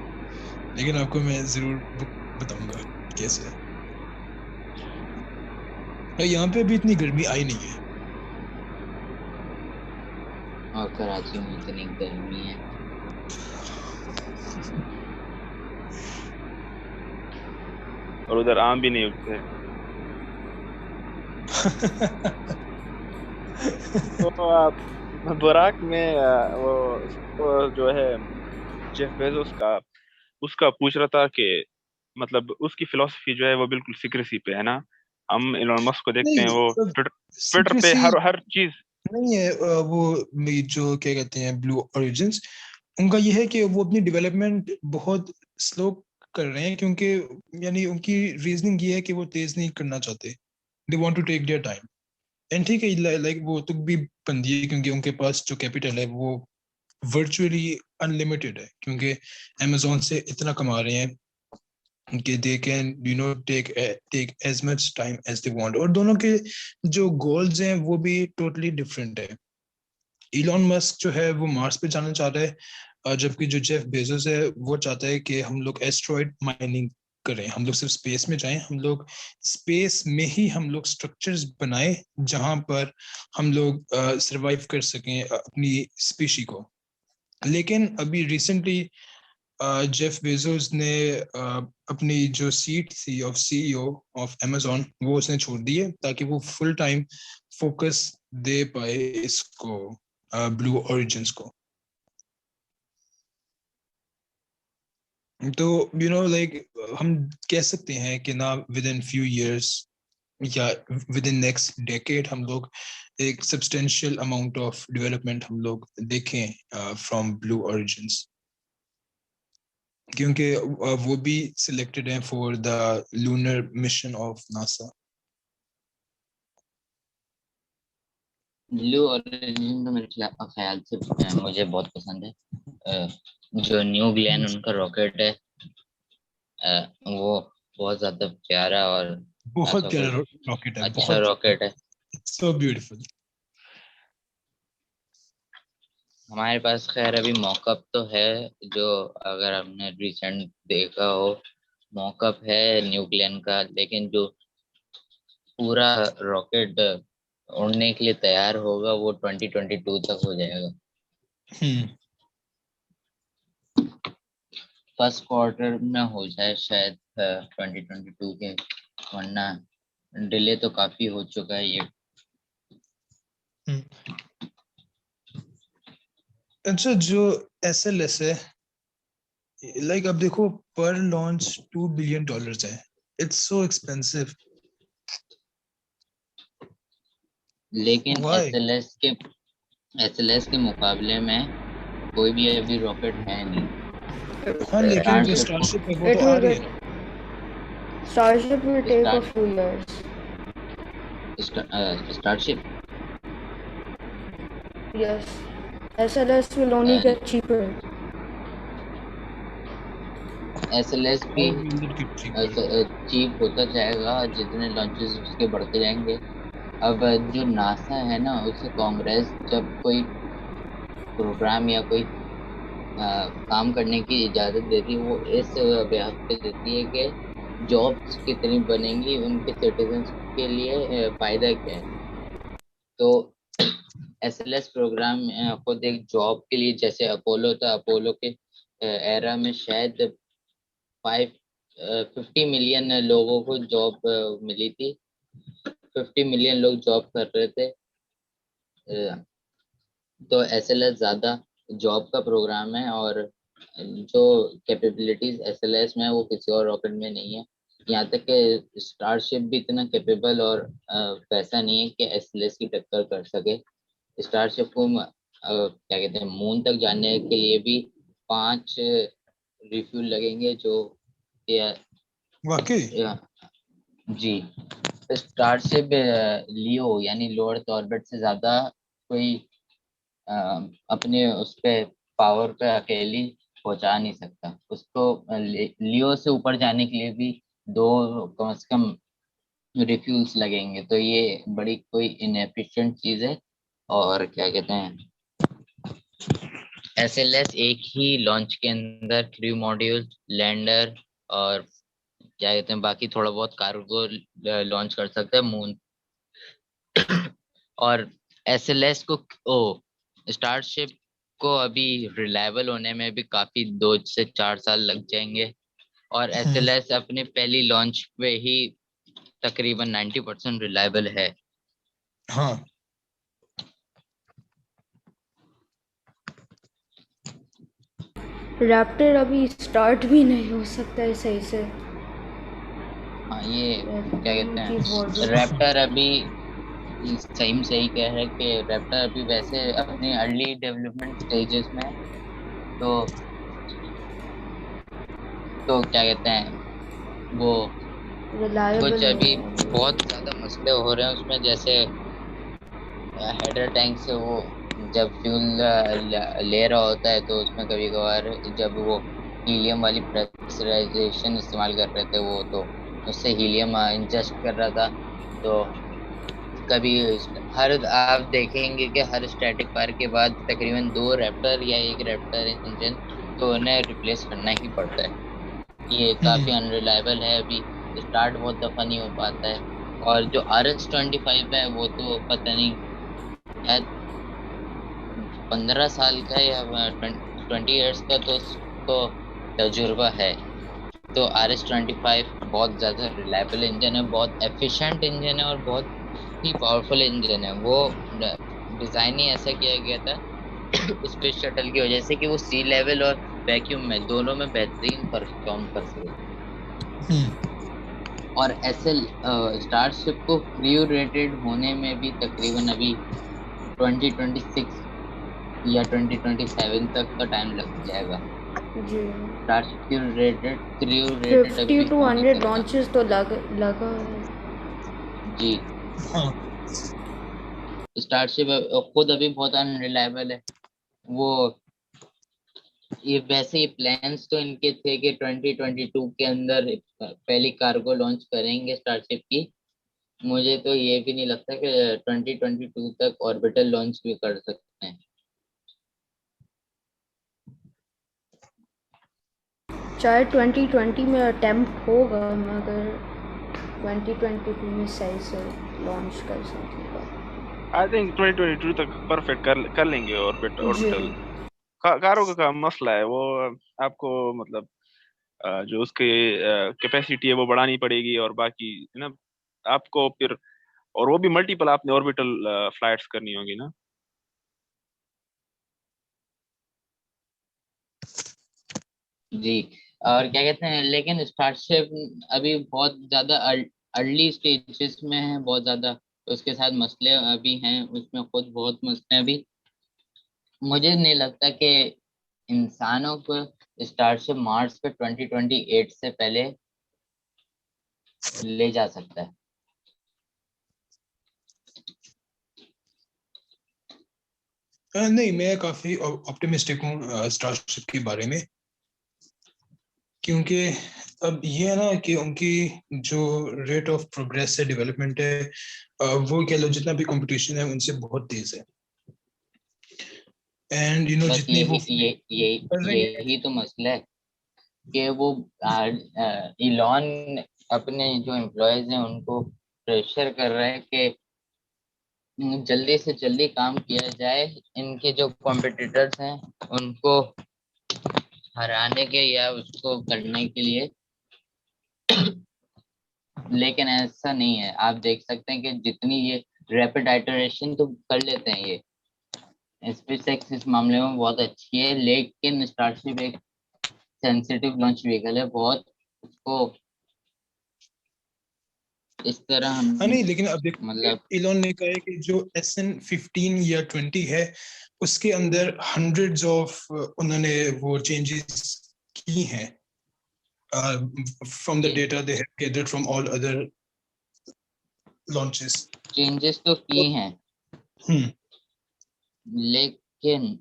लेकिन आपको मैं जरूर बताऊंगा कैसे है। यहाँ पे भी इतनी गर्मी आई नहीं है। और कराची में इतनी गर्मी है। और उधर आम भी नहीं उगते। तो आप बुराक में वो जो है जेफ बेजोस का, उसका पूछ रहा था कि मतलब उसकी फिलॉसफी जो है वो बिल्कुल सीक्रेसी पे है ना। हम इलॉन मस्क को देखते हैं, वो ट्विटर पे हर चीज नहीं है। वो जो क्या कहते हैं ब्लू ओरिजिन्स, उनका ये है कि वो अपनी डेवलपमेंट बहुत स्लो कर रहे हैं, क्योंकि यानी उनकी रीजनिंग ये है कि वो तेज नहीं करना चाहते। They want to take their time. And ठीक है, लाइक वो तो भी बंदी है, क्योंकि उनके पास जो कैपिटल है वो वर्चुअली अनलिमिटेड है, क्योंकि अमेजोन से इतना कमा रहे हैं कि they can take as much time as they want, और दोनों के जो गोल्स हैं वो भी टोटली डिफरेंट है। इलॉन मस्क जो है वो मार्स पे जाना चाह रहा है, जबकि जो जेफ बेजोस है वो चाहता है कि हम लोग एस्ट्रॉइड माइनिंग करें, हम लोग सिर्फ स्पेस में जाएं, हम लोग स्पेस में ही हम लोग स्ट्रक्चर्स बनाएं जहां पर हम लोग सरवाइव कर सकें अपनी स्पीशी को। लेकिन अभी रिसेंटली जेफ बेजोस ने अपनी जो सीट थी ऑफ सीईओ ऑफ अमेजोन वो उसने छोड़ दी है, ताकि वो फुल टाइम फोकस दे पाए इसको, ब्लू ओरिजिन्स को। तो लाइक हम कह सकते हैं कि ना विद इन फ्यू इयर्स या विद इन नेक्स्ट डेकेड हम लोग एक सब्सटेंशियल अमाउंट ऑफ डेवलपमेंट हम लोग देखें फ्रॉम ब्लू ओरिजिन्स, क्योंकि वो भी सिलेक्टेड हैं for the lunar mission of NASA. Blue origin तो मेरे ख्याल से मुझे बहुत पसंद है। जो न्यू ग्लेन उनका रॉकेट है वो बहुत ज्यादा प्यारा और बहुत ऐसा प्यारा कोई रॉकेट है, अच्छा बहुत रॉकेट है। So beautiful. हमारे पास खैर अभी मॉकअप तो है, जो अगर हमने रिसेंट देखा हो मॉकअप है न्यू ग्लेन का, लेकिन जो पूरा रॉकेट उड़ने के लिए तैयार होगा वो 2022 तक हो जाएगा। फर्स्ट क्वार्टर में हो जाए शायद 2022 के, वरना डिले तो काफी हो चुका है ये। अच्छा, जो SLS है, लाइक अब देखो पर लॉन्च $2 बिलियन है, इट्स सो एक्सपेंसिव। लेकिन Why? एसएलएस के मुकाबले में कोई भी अभी रॉकेट है नहीं। हाँ, लेकिन जो Starship- स्टारशिप है वो It तो आ will रही get. है। Starship will take a Star- few years. Starship Yes. SLS will only get cheaper. SLS भी How will it get cheaper? Cheap होता जाएगा जितने लॉन्चेस उसके बढ़ते जाएंगे। अब जो नासा है ना, उसे कांग्रेस जब कोई प्रोग्राम या कोई काम करने की इजाजत देती है, वो इस ब्याज पे देती है कि जॉब्स कितनी बनेंगी, उनके सिटीजन्स के लिए फायदा क्या है। तो एसएलएस प्रोग्राम खुद एक जॉब के लिए, जैसे अपोलो था, अपोलो के एरा में शायद 50 मिलियन लोगों को जॉब मिली थी, 50 मिलियन लोग जॉब कर रहे थे। तो एसएलएस ज्यादा जॉब का प्रोग्राम है, और जो कैपेबिलिटीज एसएलएस में है वो किसी और रॉकेट में नहीं है। यहाँ तक कि स्टारशिप भी इतना कैपेबल और वैसा नहीं है कि एसएलएस की टक्कर कर सके। स्टारशिप को क्या कहते हैं, मून तक जाने के लिए भी 5 रिफ्यूल लगेंगे, जो वाकई? जी। स्टारशिप लियो यानी लो अर्थ ऑर्बिट से ज्यादा कोई अपने उस पे पावर पे अकेली पहुंचा नहीं सकता उसको। लियो से ऊपर जाने के लिए भी 2 कम से कम रिफ्यूल्स लगेंगे, तो ये बड़ी कोई इनएफिशिएंट चीज है। और क्या कहते हैं, एसएलएस एक ही लॉन्च के अंदर क्रू मॉड्यूल, लैंडर और क्या कहते हैं बाकी थोड़ा बहुत कार्गो लॉन्च कर सकता है मून। और एसएलएस को स्टारशिप को अभी रिलायबल होने में भी काफी 2 से 4 साल लग जाएंगे, और एसएलएस अपने पहली लॉन्च पे ही तकरीबन 90% रिलायबल है। हाँ, रैप्टर अभी स्टार्ट भी नहीं हो सकता है सही से। हाँ, ये क्या कहते उनकी हैं, body- रैप्टर अभी सही कह रहे हैं कि रैप्टर अभी वैसे अपने अर्ली डेवलपमेंट स्टेजेस में है। तो क्या कहते हैं, वो reliable कुछ नहीं अभी है। बहुत ज्यादा मसले हो रहे हैं उसमें, जैसे हेडर टैंक से वो जब फ्यूल ले रहा होता है तो उसमें कभी कभार जब वो हीलियम वाली प्रेशराइजेशन इस्तेमाल कर रहे थे वो, तो उससे हीलियम इंजेस्ट कर रहा था। तो कभी हर आप देखेंगे कि हर स्टैटिक फायर के बाद तकरीबन 2 रैप्टर या 1 रैप्टर इंजन तो उन्हें रिप्लेस करना ही पड़ता है। ये काफी अनरिलायबल है, अभी स्टार्ट बहुत दफा नहीं हो पाता है। और जो RS-25 है वो तो पता नहीं, शायद 15 साल का या 20 ईयर्स का तो उसको तजुर्बा है। तो RS-25 बहुत ज्यादा रिलायबल इंजन है, बहुत एफिशिएंट इंजन है और बहुत ही पावरफुल इंजन है। वो डिजाइन ही ऐसा किया गया था स्पेस शटल की वजह से कि वो सी लेवल और वैक्यूम में दोनों में बेहतरीन परफॉर्म कर सके। और एसएल स्टारशिप को क्रू रेटेड होने में भी तकरीबन अभी 2026 या 2027 तक का टाइम लग जाएगा। जी स्टारशिप क्रू रेटेड 50 अभी to हो नहीं 100 सकता। लॉन्चेस तो लगा है। जी, हाँ स्टारशिप खुद अभी बहुत अनरिलायबल है। वो ये वैसे ही प्लान्स तो इनके थे कि 2022 के अंदर पहली कार्गो लॉन्च करेंगे स्टारशिप की। मुझे तो ये भी नहीं लगता कि 2022 तक ऑर्बिटल लॉन्च भी कर सकते हैं। चाहे 2020 में अटेम्प्ट होगा मगर 2022 में सही से लॉन्च कर सकेगा। आई थिंक 2022 तक परफेक्ट कर लेंगे जी ऑर्बिटल। कारों का मसला है वो, आपको मतलब जो उसके कैपेसिटी है वो बढ़ानी पड़ेगी, और बाकी है ना आपको फिर, और वो भी मल्टीपल आपने ऑर्बिटल फ्लाइट्स करनी होगी ना। जी, और क्या कहते हैं, लेकिन स्टारशिप अभी बहुत ज्यादा अर्ली स्टेजेस में है, बहुत ज्यादा। उसके साथ मसले अभी हैं, उसमें खुद बहुत मसले हैं अभी। मुझे नहीं लगता कि इंसानों को स्टारशिप मार्स पे 2028 से पहले ले जा सकता है। नहीं, मैं काफी ऑप्टिमिस्टिक हूँ स्टारशिप के बारे में, क्योंकि अब ये है ना कि उनकी जो रेट ऑफ प्रोग्रेस है, डेवलपमेंट है, वो कह लो जितना भी कंपटीशन है उनसे बहुत तेज है। एंड बस जितनी वो कर रही है। यही तो मसला है कि वो इलॉन अपने जो एम्प्लॉयज हैं उनको प्रेशर कर रहा है कि जल्दी से जल्दी काम किया जाए, इनके जो कॉम्पिटिटर्स हैं उनको हराने के या उसको करने के लिए। लेकिन ऐसा नहीं है, आप देख सकते हैं कि जितनी ये रैपिड आइटरेशन तो कर लेते हैं ये, स्पेसएक्स इस मामले में बहुत अच्छी है, लेकिन स्टारशिप एक सेंसिटिव लॉन्च व्हीकल है बहुत। उसको इस तरह हम हाँ नहीं, लेकिन अब देखो मतलब इलॉन ने कहा है कि जो SN15 या 20 है उसके अंदर हंड्रेड्स ऑफ उन्होंने वो चेंजेस की हैं from the data they have gathered from all other launches. Changes तो किए हैं, हम्म लेकिन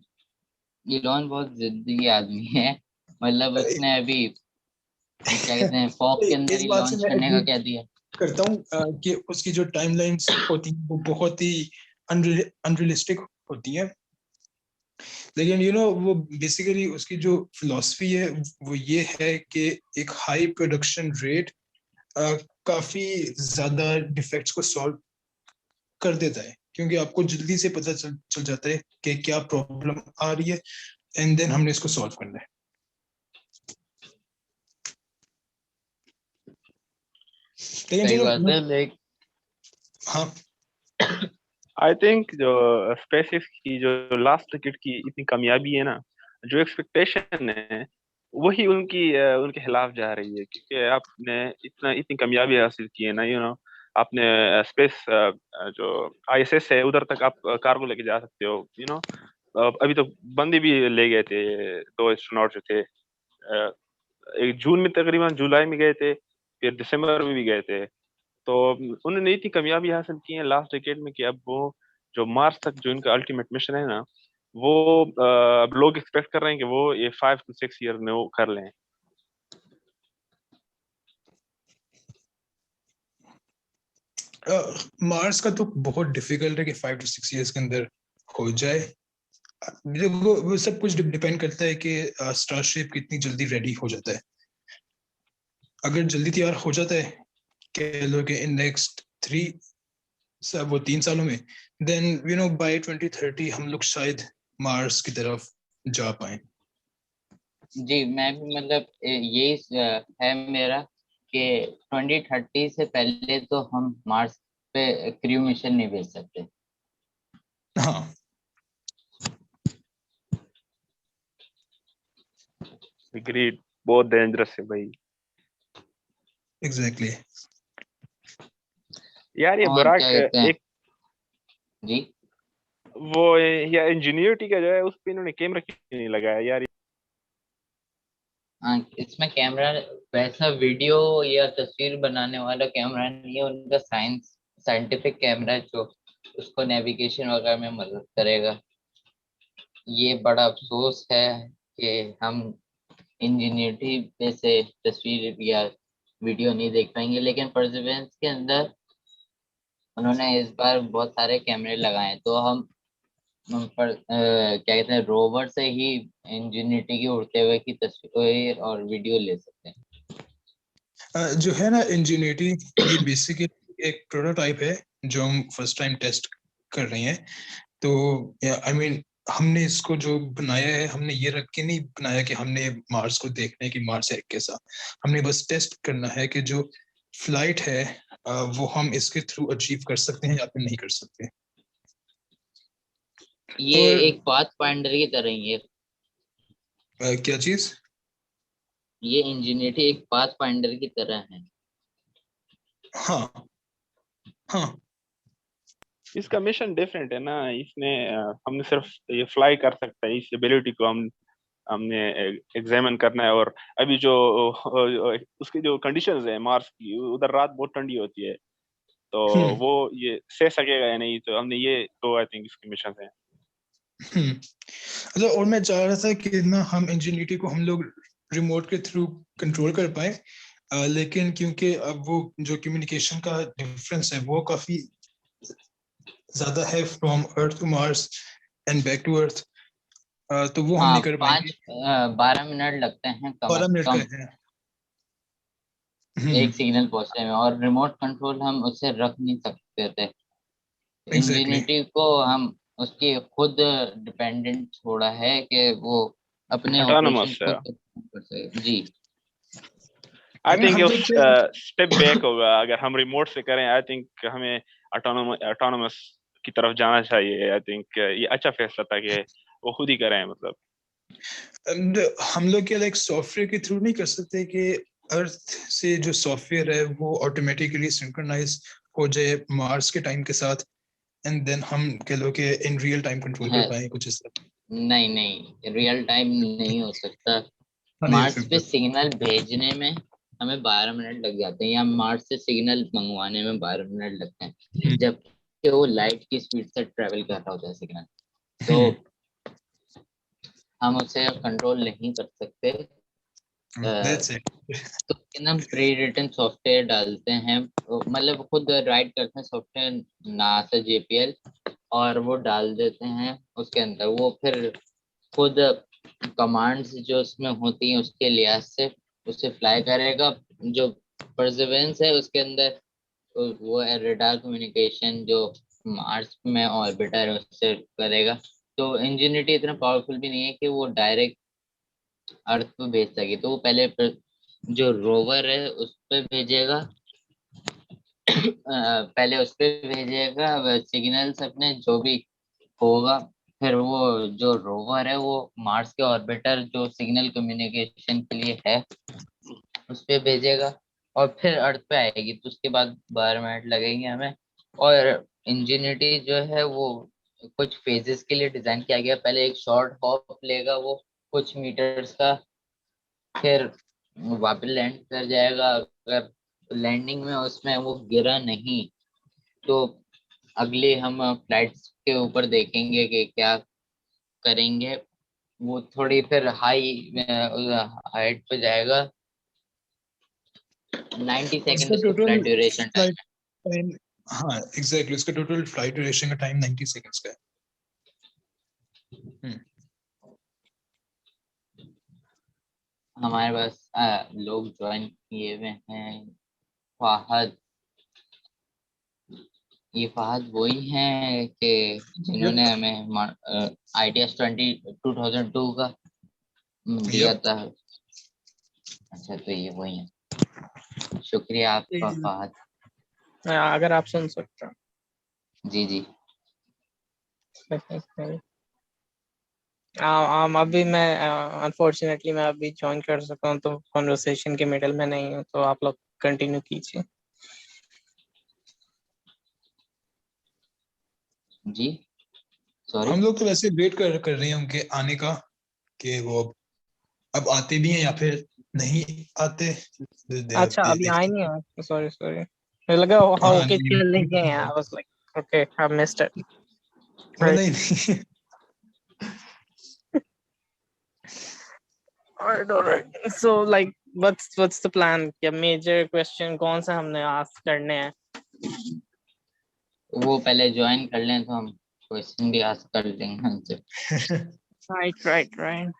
इलॉन बहुत जिद्दी आदमी है। मतलब उसने अभी क्या कहते हैं फॉग के अंदर इस ही बात से लॉन्च मैं करने का एग्री क्या दिया। करता हूँ कि उसकी जो टाइमलाइंस होती हैं वो बहुत ही अनरियलिस्टिक होती हैं, लेकिन वो बेसिकली उसकी जो फिलॉसफी है वो ये है कि एक हाई प्रोडक्शन रेट काफी ज्यादा डिफेक्ट्स को सॉल्व कर देता है, क्योंकि आपको जल्दी से पता चल जाता है कि क्या प्रॉब्लम आ रही है, एंड देन हमने इसको सॉल्व करना है। लेकिन सही चलो बात है, लेकिन हाँ आई थिंक जो स्पेसएक्स की जो लास्ट टिकट की इतनी कामयाबी है ना, जो एक्सपेक्टेशन है वही उनके खिलाफ जा रही है, क्योंकि आपने इतनी कामयाबी हासिल की है ना, आपने स्पेस जो ISS है उधर तक आप कार्गो लेके जा सकते हो, अभी तो बंदे भी ले गए थे 2 एस्ट्रोनॉट जो थे, एक जून में तकरीबन, जुलाई में गए थे, फिर दिसंबर में भी गए थे। तो उन्होंने इतनी कामयाबी हासिल की है लास्ट डिकेड में कि अब वो जो मार्स तक जो इनका अल्टीमेट मिशन है ना, वो अब लोग एक्सपेक्ट कर रहे हैं कि वो ये 5 to 6 ईयर में वो कर लें। मार्स का तो बहुत डिफिकल्ट है कि 5 to 6 इयर्स के अंदर हो जाए। वो सब कुछ डिपेंड करता है कि स्टारशिप कितनी जल्दी रेडी हो जाता है। अगर जल्दी तैयार हो जाता है कह लो कि इन नेक्स्ट 3 सालों में, देन यू नो बाय 2030 हम लोग शायद मार्स की तरफ जा पाए। जी मैं भी मतलब यही है मेरा कि 2030 से पहले तो हम मार्स पे क्रू मिशन नहीं भेज सकते। हाँ एग्रीड, बहुत डेंजरस है भाई। एग्जैक्टली। यार ये और बुराक क्या कहते हैं एक जी, वो या इंजीनियरिटी का जो है उस पे इन्होंने कैमरा क्यों नहीं लगाया यार? हाँ इसमें कैमरा वैसा वीडियो या तस्वीर बनाने वाला कैमरा नहीं है, उनका साइंटिफिक कैमरा है जो उसको नेविगेशन वगैरह में मदद करेगा। ये बड़ा अफसोस है कि हम इंजीनियरिटी पे से तस्वीर या वीडियो नहीं देख पाएंगे, लेकिन परसेवरेंस के अंदर उन्होंने इस बार बहुत सारे कैमरे लगाए हैं, तो हम पर क्या कहते हैं रोवर से ही इंजीनियरिटी की उड़ते हुए की तस्वीर और वीडियो ले सकते हैं। जो है ना इंजीनियरिटी, ये बेसिकली एक प्रोटोटाइप है जो हम फर्स्ट टाइम टेस्ट कर रहे हैं। तो आई मीन हमने इसको जो बनाया है, हमने ये रख के नहीं बनाया कि हमने मार्स को देखना है कि मार्स है कैसा। हमने बस टेस्ट करना है कि जो फ्लाइट है वो हम इसके थ्रू अचीव कर सकते हैं या फिर नहीं कर सकते। ये और एक पाथ फाइंडर की तरह ही है। क्या चीज? ये इंजीनियरिटी एक पाथ फाइंडर की तरह है। हाँ हाँ इसका मिशन डिफरेंट है ना, इसने हमने सिर्फ ये फ्लाई कर सकता है, इस एबिलिटी को हमने एग्जामिन करना है। और अभी जो उसकी जो कंडीशंस है मार्स की, उधर रात बहुत ठंडी होती है, तो हम्म वो ये सह सकेगा या नहीं, तो हमने ये तो आई थिंक इसके मिशन है। अच्छा, और मैं चाह रहा था कि ना हम इंजीनियरिटी को हम लोग रिमोट के थ्रू कंट्रोल कर पाए, लेकिन क्योंकि अब वो जो कम्युनिकेशन का डिफरेंस है वो काफी ज्यादा है from Earth to Mars and back to Earth, तो वो हम हाँ नहीं कर पाएंगे। 12 मिनट लगते हैं कम 12 से मिनट का कम है। एक सिग्नल पहुंचने में, और रिमोट कंट्रोल हम उससे रख नहीं सकते थे। एग्जैक्टली। इंजीनियरिटी को हम उसकी खुद डिपेंडेंट छोड़ा है कि वो अपने ऑपरेशन ऑटोनोमस है। खुद कर सके। जी आई थिंक हम उस तो क्या स्टेप बैक होगा अगर हम रिमोट से करें। आई थिंक हमें ऑटोनोमस की तरफ जाना चाहिए। आई थिंक ये अच्छा फैसला था कि वो खुद ही करें। मतलब हम लोग क्या लाइक सॉफ्टवेयर के थ्रू नहीं कर सकते कि अर्थ से जो सॉफ्टवेयर है वो ऑटोमेटिकली सिंक्रोनाइज हो जाए मार्स के टाइम के साथ, एंड देन हम कह लो कि इन रियल टाइम कंट्रोल कर है, पाए कुछ इस तरह? नहीं नहीं रियल टाइम नहीं हो सकता। नहीं हो मार्स पे सकता। सिग्नल भेजने में हमें 12 मिनट लग जाते हैं, या मार्स से सिग्नल मंगवाने में 12 मिनट लगते हैं, जबकि वो लाइट की स्पीड से ट्रेवल कर रहा होता है सिग्नल। तो हम उसे कंट्रोल नहीं कर सकते। That's it. तो हम प्री रिटन सॉफ्टवेयर डालते हैं, मतलब खुद राइट करते हैं सॉफ्टवेयर नासा JPL, और वो डाल देते हैं उसके अंदर। वो फिर खुद कमांड्स जो उसमें होती हैं उसके लिहाज से उसे फ्लाई करेगा। जो परसेवरेंस है उसके अंदर वो रडार कम्युनिकेशन जो मार्स में ऑर्बिटर है उससे करेगा। तो इंजीनियरिटी इतना पावरफुल भी नहीं है कि वो डायरेक्ट अर्थ पे भेज सके, तो वो पहले जो रोवर है उस पे भेजेगा। पहले उस पे भेजेगा सिग्नल्स अपने जो भी होगा, फिर वो जो रोवर है वो मार्स के ऑर्बिटर जो सिग्नल कम्युनिकेशन के लिए है उस पे भेजेगा, और फिर अर्थ पे आएगी। तो उसके बाद 12 मिनट लगेंगे हमें। और इंजीनियरिटी जो है वो कुछ फेजेस के लिए डिजाइन किया गया। पहले एक शॉर्ट हॉप लेगा वो कुछ मीटर्स का, फिर वापस लैंड कर जाएगा। अगर लैंडिंग में उसमें वो गिरा नहीं तो अगले हम फ्लाइट्स के ऊपर देखेंगे कि क्या करेंगे, वो थोड़ी फिर हाइट पे जाएगा। 90 इसका सेकंड उसका total flight duration time flight time, हाँ एग्जैक्टली, इसका टोटल फ्लाइट ड्यूरेशन का टाइम 90 सेकंड्स का है। हमारे पास लोग ज्वाइन किए हुए हैं। फहद, ये फहद वही हैं कि जिन्होंने हमें आइडियाज 2002 का दिया यप, था। अच्छा, तो ये वही है। शुक्रिया आपका फहद। अगर आप सुन सकते जी जी। हो। अभी मैं अनफॉर्चुनेटली मैं अभी ज्वाइन कर सकता हूँ, तो कॉन्वर्सेशन के मिडल में नहीं हूँ, तो आप लोग कंटिन्यू कीजिए। जी सॉरी। हम लोग तो वैसे वेट कर रहे हैं उनके आने का, कि वो अब आते भी हैं या फिर नहीं आते। अच्छा, अभी आए देखते नहीं है, सॉरी सॉरी, मुझे लगा हाँ हाँ ओके नहीं, चल गए हैं। I was like okay I missed it. वो राइट, नहीं alright. So like what's the plan? क्या मेजर क्वेश्चन कौन सा हमने आस्क करने हैं? वो पहले ज्वाइन कर लें तो हम क्वेश्चन भी आस्क कर लेंगे उनसे। Right right right.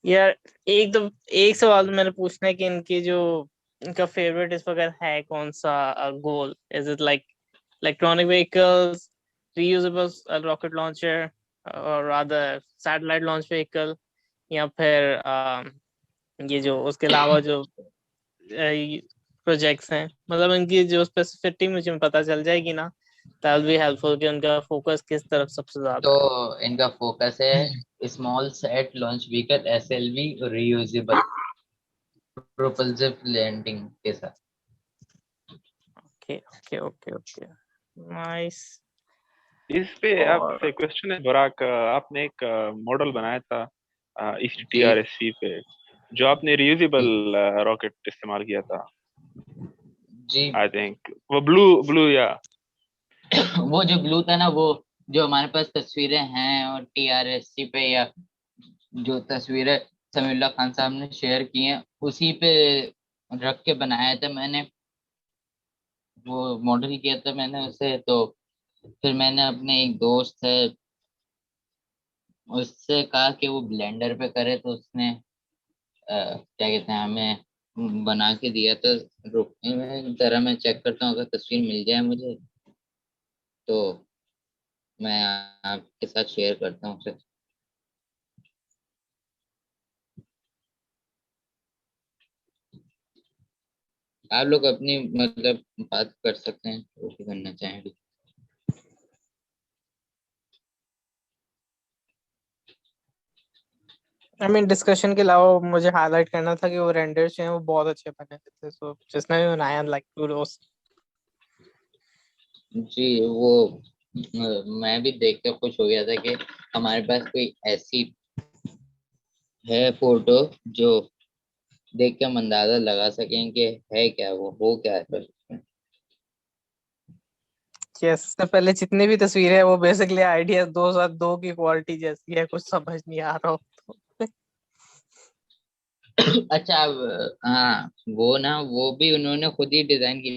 यार एक सवाल मैंने पूछना है कि इनकी जो इनका फेवरेट इस वक्त है कौन सा goal? Is it like electronic vehicles, reusable rocket launcher, और rather satellite launch vehicle, या फिर ये जो उसके अलावा जो प्रोजेक्ट्स हैं, मतलब इनकी जो स्पेसिफिसिटी मुझे पता चल जाएगी ना, that will be helpful कि उनका फोकस किस तरफ सबसे ज्यादा तो है। इनका फोकस है small set launch vehicle SLV reusable propulsive landing के साथ। Okay okay okay okay, nice. इस पे और आपसे क्वेश्चन है बुराक, आपने एक मॉडल बनाया था जी TRSC पे, जो आपने रियूजेबल जी रॉकेट इस्तेमाल किया था। जी। आई थिंक वो ब्लू ब्लू या वो जो ब्लू था ना, वो जो हमारे पास तस्वीरें हैं और TRSC पे, या जो तस्वीरें समीउल्लाह खान साहब ने शेयर की हैं, उसी पे रख के बनाया था मैंने। वो मॉडल किया था मैंने उसे। तो फिर मैंने अपने एक दोस्त है उससे कहा कि वो ब्लेंडर पे करे, तो उसने क्या कहते हैं, हमें बना के दिया। तो रुक जरा मैं चेक करता हूँ, अगर तस्वीर मिल जाए मुझे तो मैं आपके साथ शेयर करता हूँ उसे। आप लोग अपनी मतलब बात कर सकते हैं जो भी करना चाहेंगे। आई मीन डिस्कशन के अलावा मुझे हाईलाइट करना था कि वो रेंडर्स जो हैं वो बहुत अच्छे बने थे, सो जिसने भी बनाया लाइक कुडोस। जी वो मैं भी देख के खुश हो गया था कि हमारे पास कोई ऐसी है फोटो जो देख के हम अंदाजा लगा सकें कि है क्या, वो हो क्या है बस उसमें। यस, इससे पहले जितनी भी तस्वीरें हैं वो बेसिकली आइडिया 2 की क्वालिटी जैसी है, कुछ समझ नहीं आ रहा हो तो। अच्छा हाँ, वो ना वो भी उन्होंने खुद ही डिजाइन की